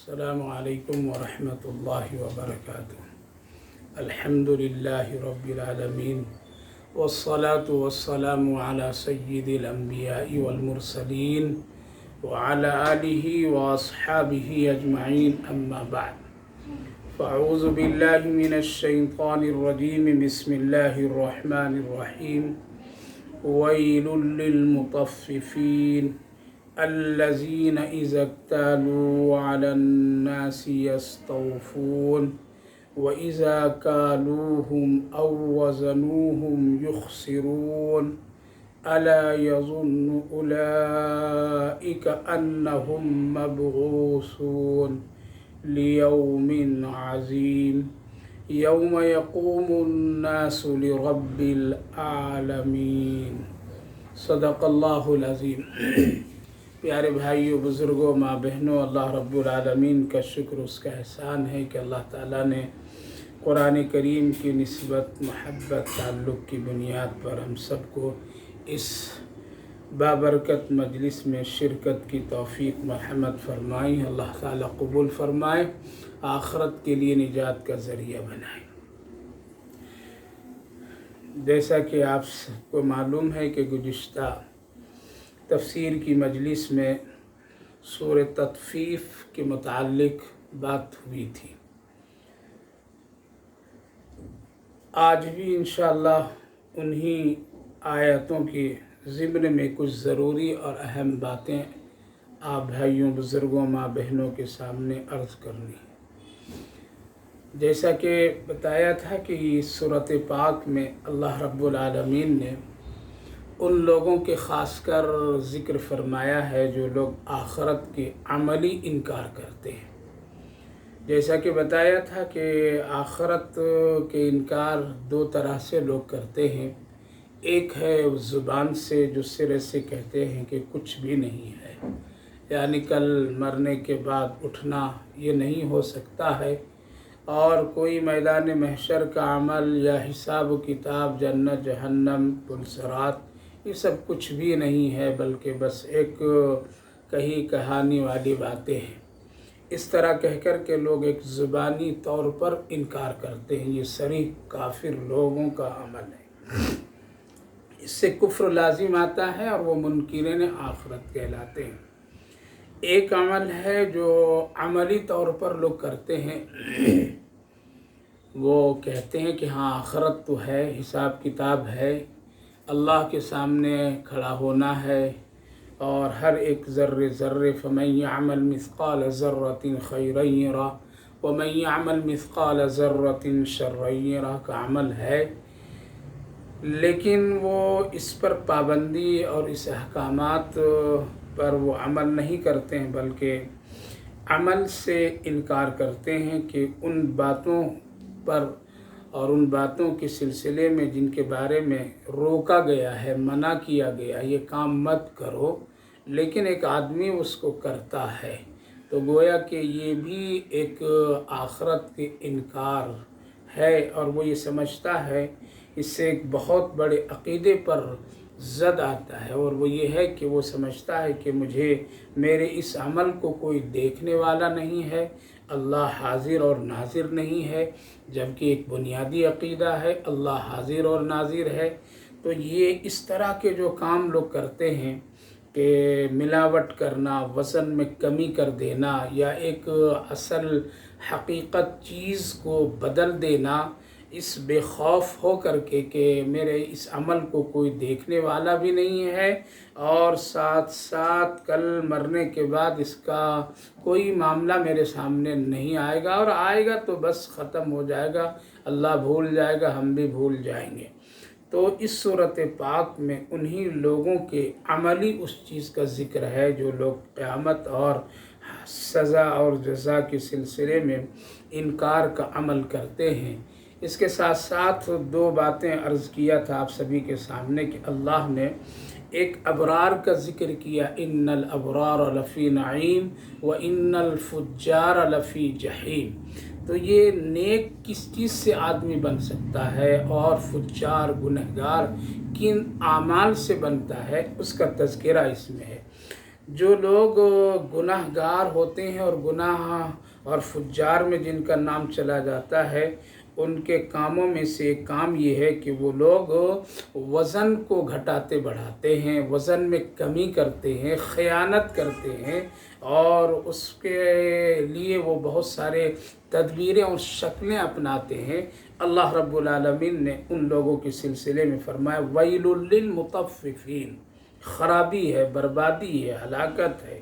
السلام علیکم ورحمۃ اللہ وبرکاتہ۔ الحمد للہ رب العالمین والصلاة والسلام علی سید الانبیاء والمرسلین وعلی آلہ واصحابہ اجمعین، اما بعد فاعوذ باللہ من الشیطان الرجیم، بسم اللہ الرحمن الرحیم۔ ویل للمطففین الذین اذا اکتالوا علی الناس یستوفون وَإِذَا كَالُوهُمْ أَوْ وَزَنُوهُمْ يُخْسِرُونَ أَلَا يَظُنُّ أُولَئِكَ أَنَّهُمْ مَبْعُوثُونَ لِيَوْمٍ عَظِيمٍ يَوْمَ يَقُومُ النَّاسُ لِرَبِّ الْعَالَمِينَ۔ صدق اللہ العظیم۔ پیارے بھائیوں، بزرگوں، ماں بہنوں، اللہ رب العالمین کا شکر، اس کا احسان ہے کہ اللہ تعالیٰ نے قرآن کریم کی نسبت، محبت، تعلق کی بنیاد پر ہم سب کو اس بابرکت مجلس میں شرکت کی توفیق مرحمت فرمائی۔ اللہ تعالیٰ قبول فرمائے، آخرت کے لیے نجات کا ذریعہ بنائے۔ جیسا کہ آپ سب کو معلوم ہے کہ گزشتہ تفسیر کی مجلس میں سورہ تطفیف کے متعلق بات ہوئی تھی۔ آج بھی انشاءاللہ انہی آیتوں کی ضمن میں کچھ ضروری اور اہم باتیں آپ بھائیوں، بزرگوں، ماں بہنوں کے سامنے عرض کرنی ہے۔ جیسا کہ بتایا تھا کہ اس سورۃ پاک میں اللہ رب العالمین نے ان لوگوں کے خاص کر ذکر فرمایا ہے جو لوگ آخرت کے عملی انکار کرتے ہیں۔ جیسا کہ بتایا تھا کہ آخرت کے انکار دو طرح سے لوگ کرتے ہیں۔ ایک ہے زبان سے، جو سرے سے کہتے ہیں کہ کچھ بھی نہیں ہے، یعنی کل مرنے کے بعد اٹھنا یہ نہیں ہو سکتا ہے، اور کوئی میدان محشر کا عمل یا حساب و کتاب، جنت جہنم، پل صراط، یہ سب کچھ بھی نہیں ہے، بلکہ بس ایک کہی کہانی والی باتیں ہیں۔ اس طرح کہہ کر کے لوگ ایک زبانی طور پر انکار کرتے ہیں۔ یہ صریح کافر لوگوں کا عمل ہے، اس سے کفر لازم آتا ہے اور وہ منکرین آخرت کہلاتے ہیں۔ ایک عمل ہے جو عملی طور پر لوگ کرتے ہیں، وہ کہتے ہیں کہ ہاں آخرت تو ہے، حساب کتاب ہے، اللہ کے سامنے کھڑا ہونا ہے، اور ہر ایک ذرے ذرے فَمَن يَعْمَلْ مِثْقَالَ ذَرَّةٍ خَيْرًا يَرَهُ وَمَن يَعْمَلْ مِثْقَالَ ذَرَّةٍ شَرًّا يَرَهُ کا عمل ہے، لیکن وہ اس پر پابندی اور اس احکامات پر وہ عمل نہیں کرتے ہیں، بلکہ عمل سے انکار کرتے ہیں کہ ان باتوں پر اور ان باتوں کے سلسلے میں جن کے بارے میں روکا گیا ہے، منع کیا گیا، یہ کام مت کرو، لیکن ایک آدمی اس کو کرتا ہے، تو گویا کہ یہ بھی ایک آخرت کے انکار ہے، اور وہ یہ سمجھتا ہے، اس سے ایک بہت بڑے عقیدے پر زد آتا ہے، اور وہ یہ ہے کہ وہ سمجھتا ہے کہ میرے اس عمل کو کوئی دیکھنے والا نہیں ہے، اللہ حاضر اور ناظر نہیں ہے، جبکہ ایک بنیادی عقیدہ ہے اللہ حاضر اور ناظر ہے۔ تو یہ اس طرح کے جو کام لوگ کرتے ہیں کہ ملاوٹ کرنا، وزن میں کمی کر دینا، یا ایک اصل حقیقت چیز کو بدل دینا، اس بے خوف ہو کر کے کہ میرے اس عمل کو کوئی دیکھنے والا بھی نہیں ہے، اور ساتھ ساتھ کل مرنے کے بعد اس کا کوئی معاملہ میرے سامنے نہیں آئے گا، اور آئے گا تو بس ختم ہو جائے گا، اللہ بھول جائے گا، ہم بھی بھول جائیں گے۔ تو اس سورۃ پاک میں انہی لوگوں کے عملی اس چیز کا ذکر ہے جو لوگ قیامت اور سزا اور جزا کے سلسلے میں انکار کا عمل کرتے ہیں۔ اس کے ساتھ ساتھ دو باتیں عرض کیا تھا آپ سبھی کے سامنے کہ اللہ نے ایک ابرار کا ذکر کیا، ان الابرار لفی نعیم وان الفجار لفی جحیم۔ تو یہ نیک کس چیز سے آدمی بن سکتا ہے، اور فجار گنہگار کن اعمال سے بنتا ہے، اس کا تذکرہ اس میں ہے۔ جو لوگ گناہگار ہوتے ہیں اور گناہ اور فجار میں جن کا نام چلا جاتا ہے، ان کے کاموں میں سے ایک کام یہ ہے کہ وہ لوگ وزن کو گھٹاتے بڑھاتے ہیں، وزن میں کمی کرتے ہیں، خیانت کرتے ہیں، اور اس کے لیے وہ بہت سارے تدبیریں اور شکلیں اپناتے ہیں۔ اللہ رب العالمین نے ان لوگوں کے سلسلے میں فرمایا وَيْلٌ لِّلْمُطَفِّفِينَ، خرابی ہے، بربادی ہے، ہلاکت ہے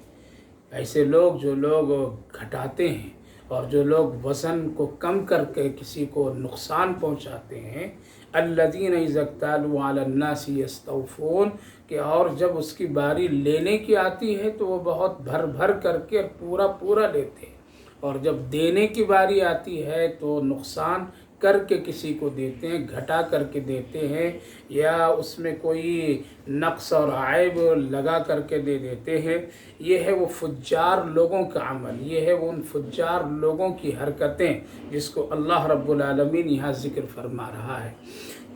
ایسے لوگ جو لوگ گھٹاتے ہیں اور جو لوگ وزن کو کم کر کے کسی کو نقصان پہنچاتے ہیں۔ الذین اذا اکتالوا علی الناس یستوفون، کہ اور جب اس کی باری لینے کی آتی ہے تو وہ بہت بھر بھر کر کے پورا پورا لیتے ہیں، اور جب دینے کی باری آتی ہے تو نقصان کر کے کسی کو دیتے ہیں، گھٹا کر کے دیتے ہیں، یا اس میں کوئی نقص اور عیب لگا کر کے دے دیتے ہیں۔ یہ ہے وہ فجار لوگوں کا عمل، یہ ہے وہ ان فجار لوگوں کی حرکتیں جس کو اللہ رب العالمین یہاں ذکر فرما رہا ہے۔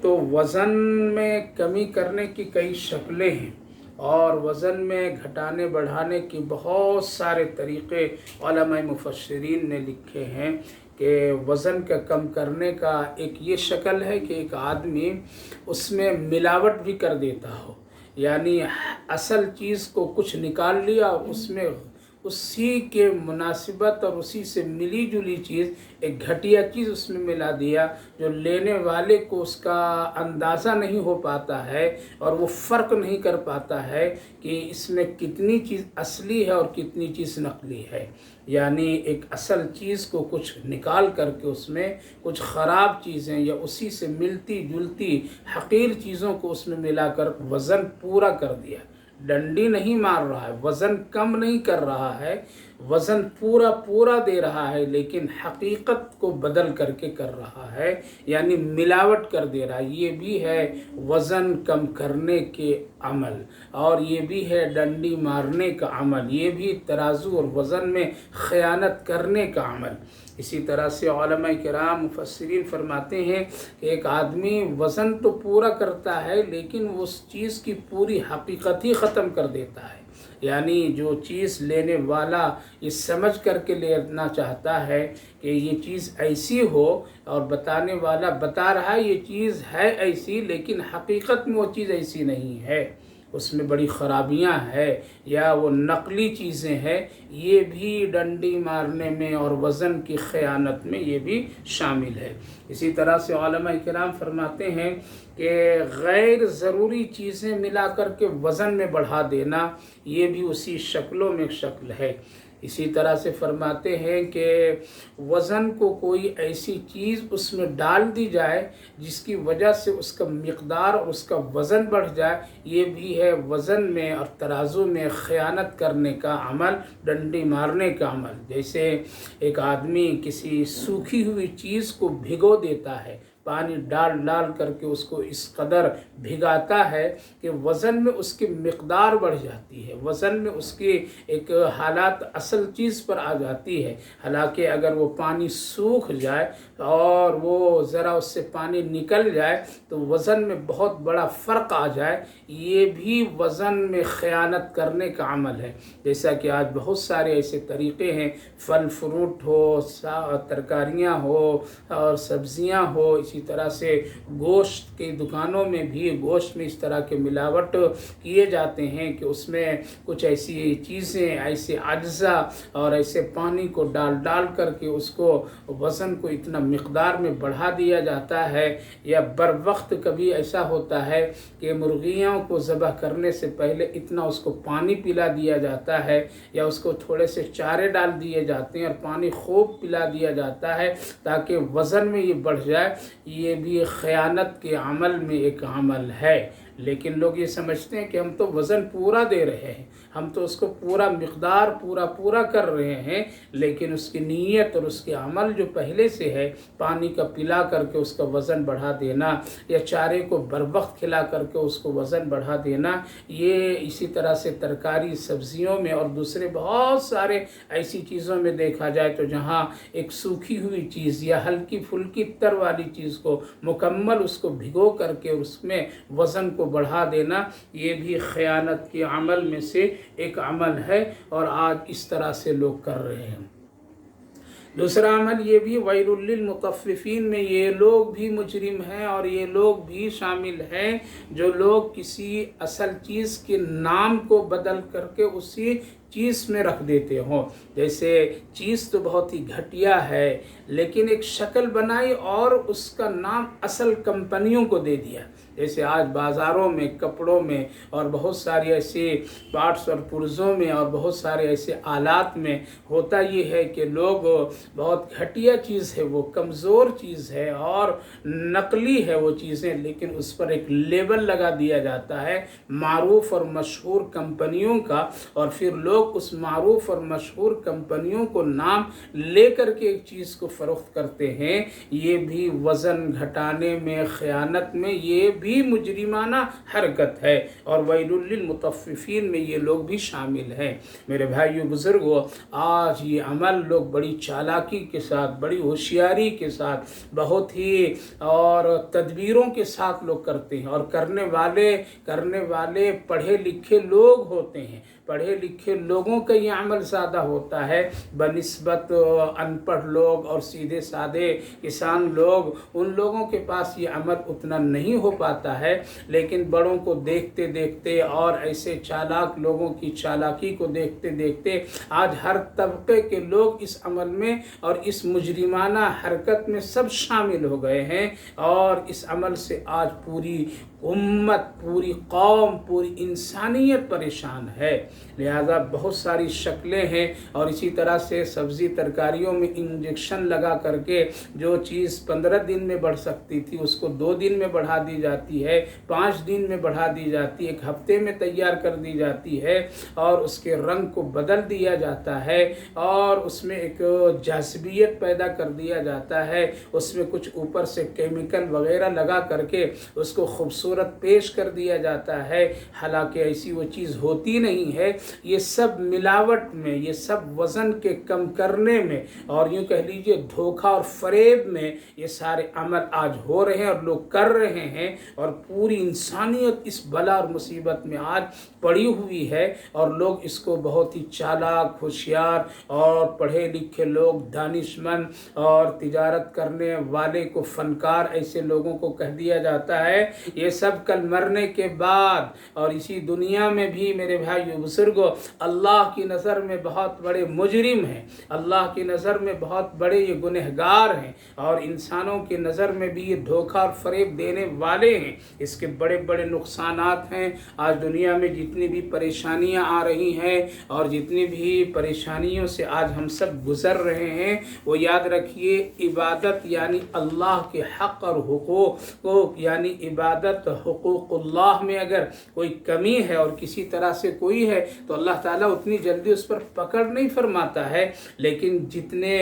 تو وزن میں کمی کرنے کی کئی شکلیں ہیں، اور وزن میں گھٹانے بڑھانے کی بہت سارے طریقے علماء مفسرین نے لکھے ہیں کہ وزن کا کم کرنے کا ایک یہ شکل ہے کہ ایک آدمی اس میں ملاوٹ بھی کر دیتا ہو، یعنی اصل چیز کو کچھ نکال لیا، اس میں اسی کے مناسبت اور اسی سے ملی جلی چیز ایک گھٹیا چیز اس میں ملا دیا، جو لینے والے کو اس کا اندازہ نہیں ہو پاتا ہے اور وہ فرق نہیں کر پاتا ہے کہ اس میں کتنی چیز اصلی ہے اور کتنی چیز نقلی ہے۔ یعنی ایک اصل چیز کو کچھ نکال کر کے اس میں کچھ خراب چیزیں یا اسی سے ملتی جلتی حقیر چیزوں کو اس میں ملا کر وزن پورا کر دیا۔ ڈنڈی نہیں مار رہا ہے، وزن کم نہیں کر رہا ہے، وزن پورا پورا دے رہا ہے، لیکن حقیقت کو بدل کر کے کر رہا ہے، یعنی ملاوٹ کر دے رہا ہے۔ یہ بھی ہے وزن کم کرنے کے عمل، اور یہ بھی ہے ڈنڈی مارنے کا عمل، یہ بھی ترازو اور وزن میں خیانت کرنے کا عمل۔ اسی طرح سے علماء کرام مفسرین فرماتے ہیں کہ ایک آدمی وزن تو پورا کرتا ہے لیکن اس چیز کی پوری حقیقت ہی ختم کر دیتا ہے، یعنی جو چیز لینے والا یہ سمجھ کر کے لینا چاہتا ہے کہ یہ چیز ایسی ہو، اور بتانے والا بتا رہا ہے یہ چیز ہے ایسی، لیکن حقیقت میں وہ چیز ایسی نہیں ہے، اس میں بڑی خرابیاں ہیں یا وہ نقلی چیزیں ہیں، یہ بھی ڈنڈی مارنے میں اور وزن کی خیانت میں یہ بھی شامل ہے۔ اسی طرح سے علماء کرام فرماتے ہیں کہ غیر ضروری چیزیں ملا کر کے وزن میں بڑھا دینا، یہ بھی اسی شکلوں میں شکل ہے۔ اسی طرح سے فرماتے ہیں کہ وزن کو کوئی ایسی چیز اس میں ڈال دی جائے جس کی وجہ سے اس کا مقدار اور اس کا وزن بڑھ جائے، یہ بھی ہے وزن میں اور ترازو میں خیانت کرنے کا عمل، ڈنڈی مارنے کا عمل۔ جیسے ایک آدمی کسی سوکھی ہوئی چیز کو بھگو دیتا ہے، پانی ڈال ڈال کر کے اس کو اس قدر بھگاتا ہے کہ وزن میں اس کی مقدار بڑھ جاتی ہے، وزن میں اس کی ایک حالات اصل چیز پر آ جاتی ہے۔ حالانکہ اگر وہ پانی سوکھ جائے اور وہ ذرا اس سے پانی نکل جائے تو وزن میں بہت بڑا فرق آ جائے، یہ بھی وزن میں خیانت کرنے کا عمل ہے۔ جیسا کہ آج بہت سارے ایسے طریقے ہیں، پھل فروٹ ہو، ترکاریاں ہو اور سبزیاں ہو، اسی طرح سے گوشت کی دکانوں میں بھی گوشت میں اس طرح کے ملاوٹ کیے جاتے ہیں کہ اس میں کچھ ایسی چیزیں، ایسے اجزاء اور ایسے پانی کو ڈال ڈال کر کے اس کو وزن کو اتنا مقدار میں بڑھا دیا جاتا ہے، یا بر وقت کبھی ایسا ہوتا ہے کہ مرغیوں کو ذبح کرنے سے پہلے اتنا اس کو پانی پلا دیا جاتا ہے، یا اس کو تھوڑے سے چارے ڈال دیے جاتے ہیں اور پانی خوب پلا دیا جاتا ہے تاکہ وزن میں یہ بڑھ جائے، یہ بھی خیانت کے عمل میں ایک عمل ہے۔ لیکن لوگ یہ سمجھتے ہیں کہ ہم تو وزن پورا دے رہے ہیں، ہم تو اس کو پورا مقدار پورا کر رہے ہیں، لیکن اس کی نیت اور اس کے عمل جو پہلے سے ہے، پانی کا پلا کر کے اس کا وزن بڑھا دینا یا چارے کو بر وقت کھلا کر کے اس کو وزن بڑھا دینا، یہ اسی طرح سے ترکاری سبزیوں میں اور دوسرے بہت سارے ایسی چیزوں میں دیکھا جائے تو جہاں ایک سوکھی ہوئی چیز یا ہلکی پھلکی تر والی چیز کو مکمل اس کو بھگو کر کے اس میں وزن کو کو بڑھا دینا یہ بھی خیانت کے عمل میں سے ایک عمل ہے، اور آج اس طرح سے لوگ کر رہے ہیں۔ دوسرا عمل یہ بھی ویل للمطففین میں یہ لوگ بھی مجرم ہیں، اور یہ لوگ بھی شامل ہیں جو لوگ کسی اصل چیز کے نام کو بدل کر کے اسی چیز میں رکھ دیتے ہوں۔ جیسے چیز تو بہت ہی گھٹیا ہے، لیکن ایک شکل بنائی اور اس کا نام اصل کمپنیوں کو دے دیا۔ جیسے آج بازاروں میں، کپڑوں میں، اور بہت ساری ایسے پارٹس اور پرزوں میں، اور بہت سارے ایسے آلات میں ہوتا یہ ہے کہ لوگ بہت گھٹیا چیز ہے، وہ کمزور چیز ہے اور نقلی ہے وہ چیزیں، لیکن اس پر ایک لیبل لگا دیا جاتا ہے معروف اور مشہور کمپنیوں کا، اور پھر لوگ اس معروف اور مشہور کمپنیوں کو نام لے کر کے ایک چیز کو فروخت کرتے ہیں۔ یہ بھی وزن گھٹانے میں، خیانت میں، یہ بھی مجرمانہ حرکت ہے، اور ویل للمطففین میں یہ لوگ بھی شامل ہیں۔ میرے بھائیو بزرگوں، آج یہ عمل لوگ بڑی چالاکی کے ساتھ، بڑی ہوشیاری کے ساتھ، بہت ہی اور تدبیروں کے ساتھ لوگ کرتے ہیں، اور کرنے والے پڑھے لکھے لوگ ہوتے ہیں۔ پڑھے لکھے لوگوں کا یہ عمل زیادہ ہوتا ہے بنسبت ان پڑھ لوگ اور سیدھے سادے کسان لوگ، ان لوگوں کے پاس یہ عمل اتنا نہیں ہو پاتا ہے، لیکن بڑوں کو دیکھتے دیکھتے اور ایسے چالاک لوگوں کی چالاکی کو دیکھتے دیکھتے آج ہر طبقے کے لوگ اس عمل میں اور اس مجرمانہ حرکت میں سب شامل ہو گئے ہیں، اور اس عمل سے آج پوری امت، پوری قوم، پوری انسانیت پریشان ہے۔ لہذا بہت ساری شکلیں ہیں، اور اسی طرح سے سبزی ترکاریوں میں انجیکشن لگا کر کے جو چیز 15 دن میں بڑھ سکتی تھی اس کو 2 دن میں بڑھا دی جاتی ہے، 5 دن میں بڑھا دی جاتی ہے، 1 ہفتے میں تیار کر دی جاتی ہے، اور اس کے رنگ کو بدل دیا جاتا ہے، اور اس میں ایک جاذبیت پیدا کر دیا جاتا ہے، اس میں کچھ اوپر سے کیمیکل وغیرہ لگا کر کے اس کو خوبصورت پیش کر دیا جاتا ہے، حالانکہ ایسی وہ چیز ہوتی نہیں ہے۔ یہ سب ملاوٹ میں، یہ سب وزن کے کم کرنے میں، اور یوں کہہ لیجئے دھوکہ اور فریب میں یہ سارے عمل آج ہو رہے ہیں اور لوگ کر رہے ہیں، اور پوری انسانیت اس بلا اور مصیبت میں آج پڑی ہوئی ہے، اور لوگ اس کو بہت ہی چالاک، ہوشیار اور پڑھے لکھے لوگ، دانشمند اور تجارت کرنے والے کو فنکار، ایسے لوگوں کو کہہ دیا جاتا ہے۔ یہ سب کل مرنے کے بعد اور اسی دنیا میں بھی میرے بھائیو بزرگوں اللہ کی نظر میں بہت بڑے مجرم ہیں، اللہ کی نظر میں بہت بڑے یہ گنہگار ہیں، اور انسانوں کی نظر میں بھی یہ دھوکہ اور فریب دینے والے ہیں۔ اس کے بڑے بڑے نقصانات ہیں۔ آج دنیا میں جتنی بھی پریشانیاں آ رہی ہیں اور جتنی بھی پریشانیوں سے آج ہم سب گزر رہے ہیں، وہ یاد رکھیے عبادت یعنی اللہ کے حق اور حقوق کو، یعنی عبادت حقوق اللہ میں اگر کوئی کمی ہے اور کسی طرح سے کوئی ہے تو اللہ تعالیٰ اتنی جلدی اس پر پکڑ نہیں فرماتا ہے، لیکن جتنے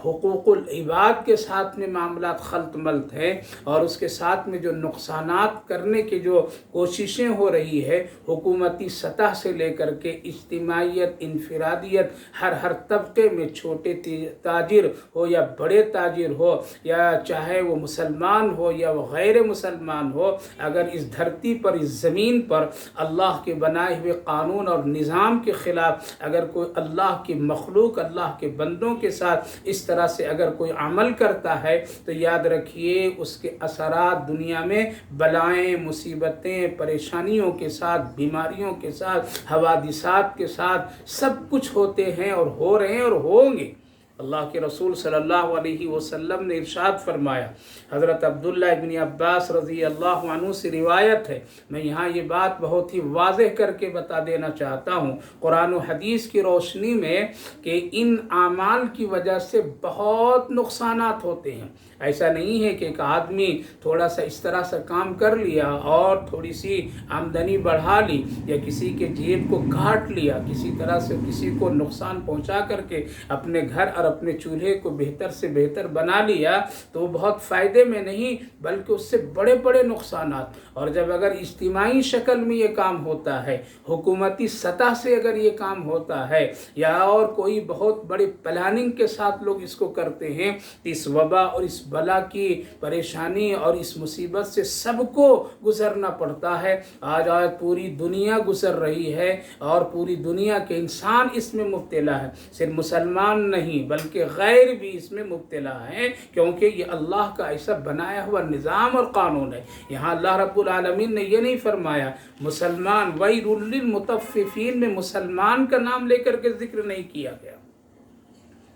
حقوق العباد کے ساتھ میں معاملات خلط ملط ہیں اور اس کے ساتھ میں جو نقصانات کرنے کی جو کوششیں ہو رہی ہے حکومتی سطح سے لے کر کے اجتماعیت، انفرادیت، ہر طبقے میں، چھوٹے تاجر ہو یا بڑے تاجر ہو، یا چاہے وہ مسلمان ہو یا وہ غیر مسلمان ہو، اگر اس دھرتی پر، اس زمین پر اللہ کے بنائے ہوئے قانون اور نظام کے خلاف اگر کوئی اللہ کی مخلوق، اللہ کے بندوں کے ساتھ اس طرح سے اگر کوئی عمل کرتا ہے تو یاد رکھیے اس کے اثرات دنیا میں بلائیں، مصیبتیں، پریشانیوں کے ساتھ، بیماریوں کے ساتھ، حوادثات کے ساتھ سب کچھ ہوتے ہیں اور ہو رہے ہیں اور ہوں گے۔ اللہ کے رسول صلی اللہ علیہ وسلم نے ارشاد فرمایا، حضرت عبداللہ ابن عباس رضی اللہ عنہ سے روایت ہے، میں یہاں یہ بات بہت ہی واضح کر کے بتا دینا چاہتا ہوں قرآن و حدیث کی روشنی میں کہ ان اعمال کی وجہ سے بہت نقصانات ہوتے ہیں۔ ایسا نہیں ہے کہ ایک آدمی تھوڑا سا اس طرح سے کام کر لیا اور تھوڑی سی آمدنی بڑھا لی یا کسی کے جیب کو کاٹ لیا، کسی طرح سے کسی کو نقصان پہنچا کر کے اپنے گھر اور اپنے چولہے کو بہتر سے بہتر بنا لیا تو وہ بہت فائدے میں نہیں بلکہ اس سے بڑے بڑے نقصانات۔ اور جب اگر اجتماعی شکل میں یہ کام ہوتا ہے، حکومتی سطح سے اگر یہ کام ہوتا ہے یا اور کوئی بہت بڑی پلاننگ کے ساتھ لوگ اس کو کرتے ہیں، اس وبا اور اس بلا کی پریشانی اور اس مصیبت سے سب کو گزرنا پڑتا ہے۔ آج پوری دنیا گزر رہی ہے اور پوری دنیا کے انسان اس میں مبتلا ہے، صرف مسلمان نہیں بلکہ غیر بھی اس میں مبتلا ہیں، کیونکہ یہ اللہ کا ایسا بنایا ہوا نظام اور قانون ہے۔ یہاں اللہ رب العالمین نے یہ نہیں فرمایا مسلمان، وَيْلٌ لِّلْمُطَفِّفِينَ میں مسلمان کا نام لے کر کے ذکر نہیں کیا گیا،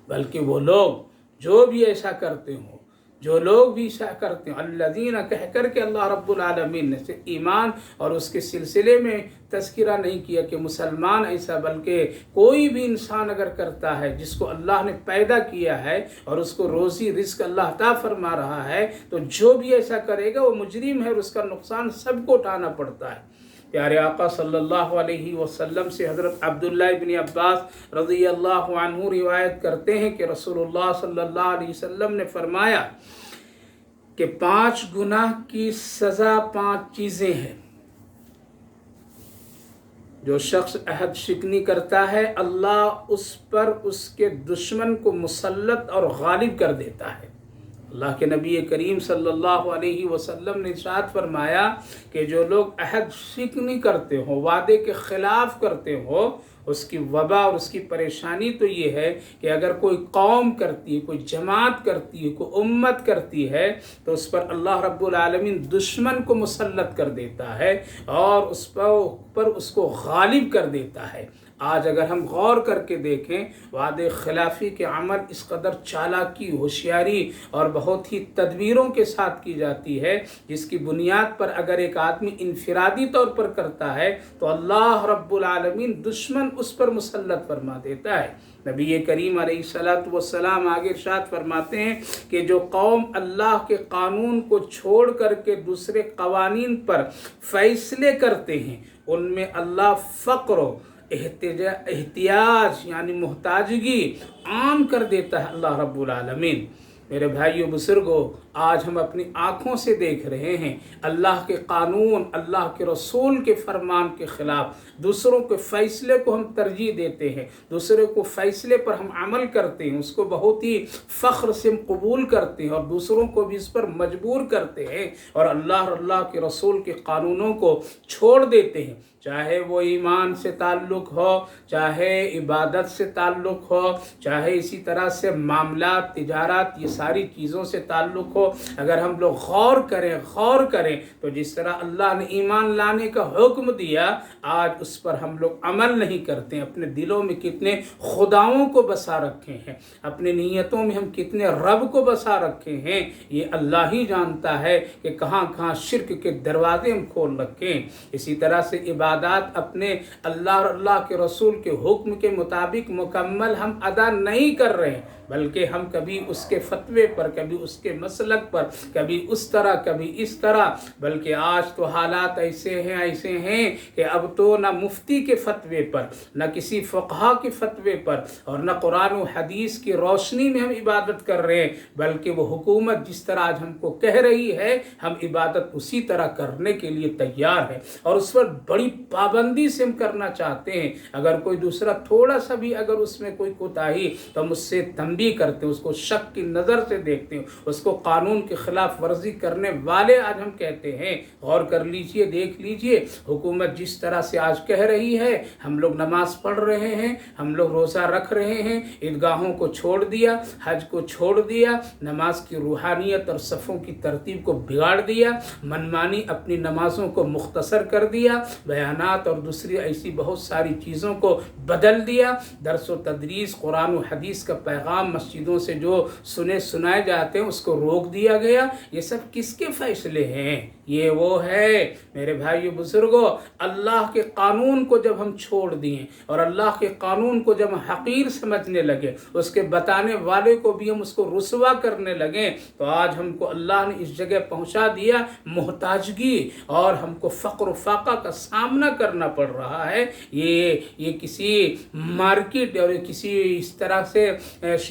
بلکہ وہ لوگ جو بھی ایسا کرتے ہوں، جو لوگ بھی ایسا کرتے ہیں، الذین کہہ کر کے اللہ رب العالمین نے ایمان اور اس کے سلسلے میں تذکرہ نہیں کیا کہ مسلمان ایسا، بلکہ کوئی بھی انسان اگر کرتا ہے جس کو اللہ نے پیدا کیا ہے اور اس کو روزی رزق اللہ عطا فرما رہا ہے، تو جو بھی ایسا کرے گا وہ مجرم ہے اور اس کا نقصان سب کو اٹھانا پڑتا ہے۔ پیارے آقا صلی اللہ علیہ وسلم سے حضرت عبداللہ ابن عباس رضی اللہ عنہ روایت کرتے ہیں کہ رسول اللہ صلی اللہ علیہ وسلم نے فرمایا کہ 5 گناہ کی سزا 5 چیزیں ہیں۔ جو شخص عہد شکنی کرتا ہے اللہ اس پر اس کے دشمن کو مسلط اور غالب کر دیتا ہے۔ اللہ کے نبی کریم صلی اللہ علیہ وسلم نے ارشاد فرمایا کہ جو لوگ عہد شکنی کرتے ہو، وعدے کے خلاف کرتے ہو، اس کی وبا اور اس کی پریشانی تو یہ ہے کہ اگر کوئی قوم کرتی ہے، کوئی جماعت کرتی ہے، کوئی امت کرتی ہے تو اس پر اللہ رب العالمین دشمن کو مسلط کر دیتا ہے اور اس پر اس کو غالب کر دیتا ہے۔ آج اگر ہم غور کر کے دیکھیں، وعدے خلافی کے عمل اس قدر چالاکی، ہوشیاری اور بہت ہی تدبیروں کے ساتھ کی جاتی ہے، جس کی بنیاد پر اگر ایک آدمی انفرادی طور پر کرتا ہے تو اللہ رب العالمین دشمن اس پر مسلط فرما دیتا ہے۔ نبی کریم علیہ السلام آگے ارشاد فرماتے ہیں کہ جو قوم اللہ کے قانون کو چھوڑ کر کے دوسرے قوانین پر فیصلے کرتے ہیں، ان میں اللہ فقر و احتیاج یعنی محتاجگی عام کر دیتا ہے اللہ رب العالمین۔ میرے بھائیو بزرگو، آج ہم اپنی آنکھوں سے دیکھ رہے ہیں اللہ کے قانون، اللہ کے رسول کے فرمان کے خلاف دوسروں کے فیصلے کو ہم ترجیح دیتے ہیں، دوسرے کو فیصلے پر ہم عمل کرتے ہیں، اس کو بہت ہی فخر سے قبول کرتے ہیں اور دوسروں کو بھی اس پر مجبور کرتے ہیں اور اللہ کے رسول کے قانونوں کو چھوڑ دیتے ہیں، چاہے وہ ایمان سے تعلق ہو، چاہے عبادت سے تعلق ہو، چاہے اسی طرح سے معاملات، تجارت، یہ ساری چیزوں سے تعلق ہو۔ اگر ہم لوگ غور کریں تو جس طرح اللہ نے ایمان لانے کا حکم دیا، آج اس پر ہم لوگ عمل نہیں کرتے ہیں۔ اپنے دلوں میں کتنے خداؤں کو بسا رکھے ہیں، اپنے نیتوں میں ہم کتنے رب کو بسا رکھے ہیں، یہ اللہ ہی جانتا ہے کہ کہاں کہاں شرک کے دروازے ہم کھول رکھے ہیں۔ اسی طرح سے عبادات اپنے اللہ کے رسول کے حکم کے مطابق مکمل ہم ادا نہیں کر رہے ہیں، بلکہ ہم کبھی اس کے فتوے پر، کبھی اس کے مسلک پر، کبھی اس طرح کبھی اس طرح، بلکہ آج تو حالات ایسے ہیں کہ اب تو نہ مفتی کے فتوے پر، نہ کسی فقہا کے فتوے پر اور نہ قرآن و حدیث کی روشنی میں ہم عبادت کر رہے ہیں، بلکہ وہ حکومت جس طرح آج ہم کو کہہ رہی ہے ہم عبادت اسی طرح کرنے کے لیے تیار ہیں اور اس پر بڑی پابندی سے ہم کرنا چاہتے ہیں۔ اگر کوئی دوسرا تھوڑا سا بھی اگر اس میں کوئی کوتاہی تو ہم اس سے تنبیہ کرتے ہیں، اس کو شک کی نظر سے دیکھتے ہیں، اس کو قانون کی خلاف ورزی کرنے والے آج ہم کہتے ہیں۔ غور کر لیجئے، دیکھ لیجئے، حکومت جس طرح سے آج کہہ رہی ہے، ہم لوگ نماز پڑھ رہے ہیں، ہم لوگ روزہ رکھ رہے ہیں، عیدگاہوں کو چھوڑ دیا، حج کو چھوڑ دیا، نماز کی روحانیت اور صفوں کی ترتیب کو بگاڑ دیا، منمانی اپنی نمازوں کو مختصر کر دیا، بیانات اور دوسری ایسی بہت ساری چیزوں کو بدل دیا، درس و تدریس، قرآن و حدیث کا پیغام مسجدوں سے جو سنائے جاتے ہیں اس کو روک دیا گیا۔ یہ سب کس کے فیصلے ہیں؟ یہ وہ ہے میرے بھائیو بزرگوں، اللہ کے قانون کو جب ہم چھوڑ دیے اور اللہ کے قانون کو جب ہم حقیر سمجھنے لگے، اس کے بتانے والے کو بھی ہم اس کو رسوا کرنے لگے، تو آج ہم کو اللہ نے اس جگہ پہنچا دیا محتاجگی اور ہم کو فقر و فاقہ کا سامنا کرنا پڑ رہا ہے۔ یہ کسی مارکیٹ اور کسی اس طرح سے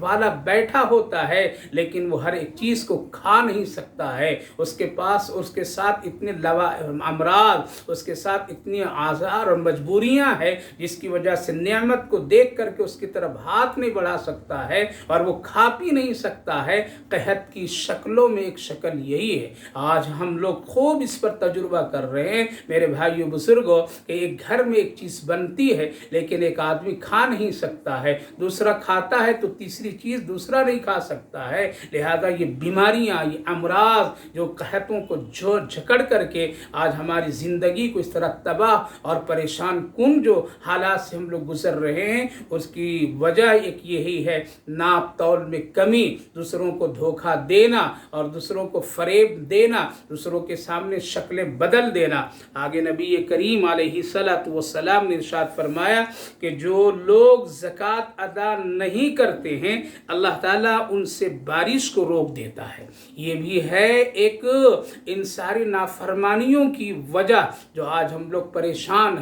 والا بیٹھا ہوتا ہے لیکن وہ ہر ایک چیز کو کھا نہیں سکتا ہے، اس کے پاس اس کے ساتھ اتنے امراض، اس کے ساتھ اتنی آزار اور مجبوریاں ہیں جس کی وجہ سے نعمت کو دیکھ کر کے اس کی طرف ہاتھ نہیں بڑھا سکتا ہے اور وہ کھا پی نہیں سکتا ہے۔ قحط کی شکلوں میں ایک شکل یہی ہے۔ آج ہم لوگ خوب اس پر تجربہ کر رہے ہیں میرے بھائیو بزرگوں، کہ ایک گھر میں ایک چیز بنتی ہے لیکن ایک آدمی کھا نہیں سکتا ہے، دوسرا کھاتا ہے تو تیسری چیز دوسرا نہیں کھا سکتا ہے۔ لہذا یہ بیماریاں، یہ امراض جو قحطوں کو جھکڑ کر کے آج ہماری زندگی کو اس طرح تباہ اور پریشان کن جو حالات سے ہم لوگ گزر رہے ہیں، اس کی وجہ ایک یہی ہے، ناپ تول میں کمی، دوسروں کو دھوکہ دینا اور دوسروں کو فریب دینا، دوسروں کے سامنے شکلیں بدل دینا۔ آگے نبی کریم علیہ السلام نے ارشاد فرمایا کہ جو لوگ زکوٰۃ ادا نہیں کرتے ہیں اللہ تعالیٰ ان سے بارش کو روک دیتا ہے۔ یہ بھی ہے ایک ان ساری نافرمانیوں کی وجہ جو آج ہم لوگ پریشان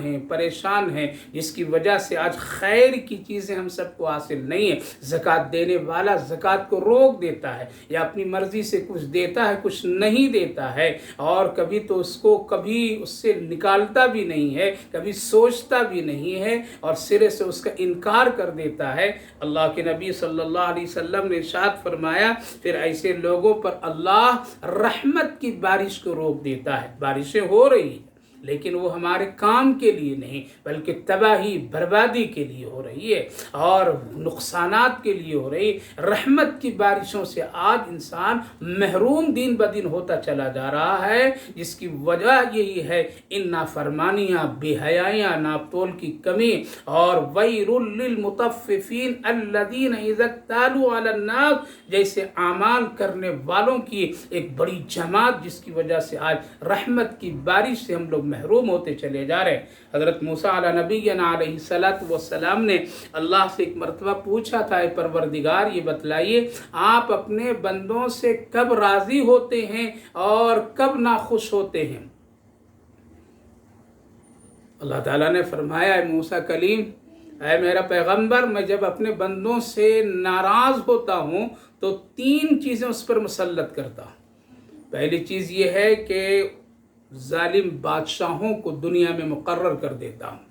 ہیں، جس کی وجہ سے آج خیر کی چیزیں ہم سب کو حاصل نہیں ہیں۔ زکوٰۃ دینے والا زکوٰۃ کو روک دیتا ہے یا اپنی مرضی سے کچھ دیتا ہے کچھ نہیں دیتا ہے، اور کبھی تو اس سے نکالتا بھی نہیں ہے، کبھی سوچتا بھی نہیں ہے اور سرے سے اس کا انکار کر دیتا ہے۔ اللہ کے نبی صلی اللہ علیہ وسلم نے ارشاد فرمایا پھر ایسے لوگوں پر اللہ رحمت کی بارش کو روک دیتا ہے۔ بارشیں ہو رہی ہیں لیکن وہ ہمارے کام کے لیے نہیں بلکہ تباہی بربادی کے لیے ہو رہی ہے اور نقصانات کے لیے ہو رہی ہے۔ رحمت کی بارشوں سے آج انسان محروم دن بدن ہوتا چلا جا رہا ہے، جس کی وجہ یہی ہے ان نافرمانیاں، بے حیائیاں، ناپتول کی کمی، اور وَيْلٌ لِّلْمُطَفِّفِينَ الَّذِينَ إِذَا اكْتَالُوا عَلَى النَّاسِ جیسے اعمال کرنے والوں کی ایک بڑی جماعت، جس کی وجہ سے آج رحمت کی بارش سے ہم لوگ محروم ہوتے چلے جا رہے ہیں۔ حضرت موسیٰ علیہ نبینا علیہ السلام نے اللہ سے ایک مرتبہ پوچھا تھا، اے پروردگار یہ بتلائیے آپ اپنے بندوں سے کب راضی ہوتے ہیں اور کب ناخوش ہوتے ہیں؟ اللہ تعالیٰ نے فرمایا اے موسیٰ کلیم، اے میرا پیغمبر، میں جب اپنے بندوں سے ناراض ہوتا ہوں تو 3 چیزیں اس پر مسلط کرتا ہوں۔ پہلی چیز یہ ہے کہ ظالم بادشاہوں کو دنیا میں مقرر کر دیتا ہوں۔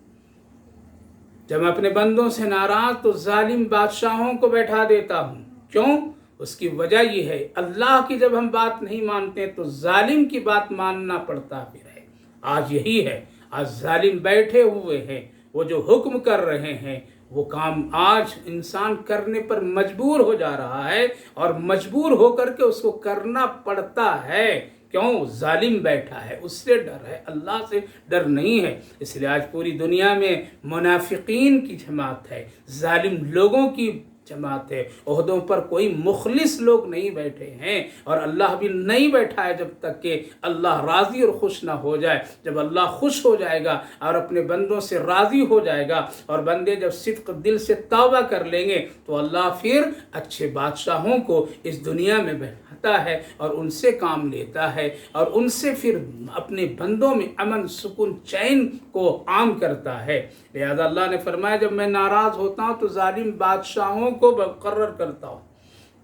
جب میں اپنے بندوں سے ناراض تو ظالم بادشاہوں کو بیٹھا دیتا ہوں۔ کیوں؟ اس کی وجہ یہ ہے اللہ کی جب ہم بات نہیں مانتے تو ظالم کی بات ماننا پڑتا پھر ہے۔ آج یہی ہے، آج ظالم بیٹھے ہوئے ہیں، وہ جو حکم کر رہے ہیں وہ کام آج انسان کرنے پر مجبور ہو جا رہا ہے اور مجبور ہو کر کے اس کو کرنا پڑتا ہے۔ کیوں؟ ظالم بیٹھا ہے، اس سے ڈر ہے، اللہ سے ڈر نہیں ہے۔ اس لیے آج پوری دنیا میں منافقین کی جماعت ہے، ظالم لوگوں کی جماعت ہے۔ عہدوں پر کوئی مخلص لوگ نہیں بیٹھے ہیں اور اللہ بھی نہیں بیٹھا ہے جب تک کہ اللہ راضی اور خوش نہ ہو جائے۔ جب اللہ خوش ہو جائے گا اور اپنے بندوں سے راضی ہو جائے گا اور بندے جب صدق دل سے توبہ کر لیں گے تو اللہ پھر اچھے بادشاہوں کو اس دنیا میں بٹھاتا ہے اور ان سے کام لیتا ہے اور ان سے پھر اپنے بندوں میں امن سکون چین کو عام کرتا ہے۔ لہذا اللہ نے فرمایا جب میں ناراض ہوتا ہوں تو ظالم بادشاہوں کو مقرر کرتا ہوں۔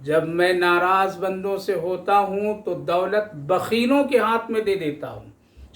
جب میں ناراض بندوں سے ہوتا ہوں تو دولت بخیلوں کے ہاتھ میں دے دیتا ہوں،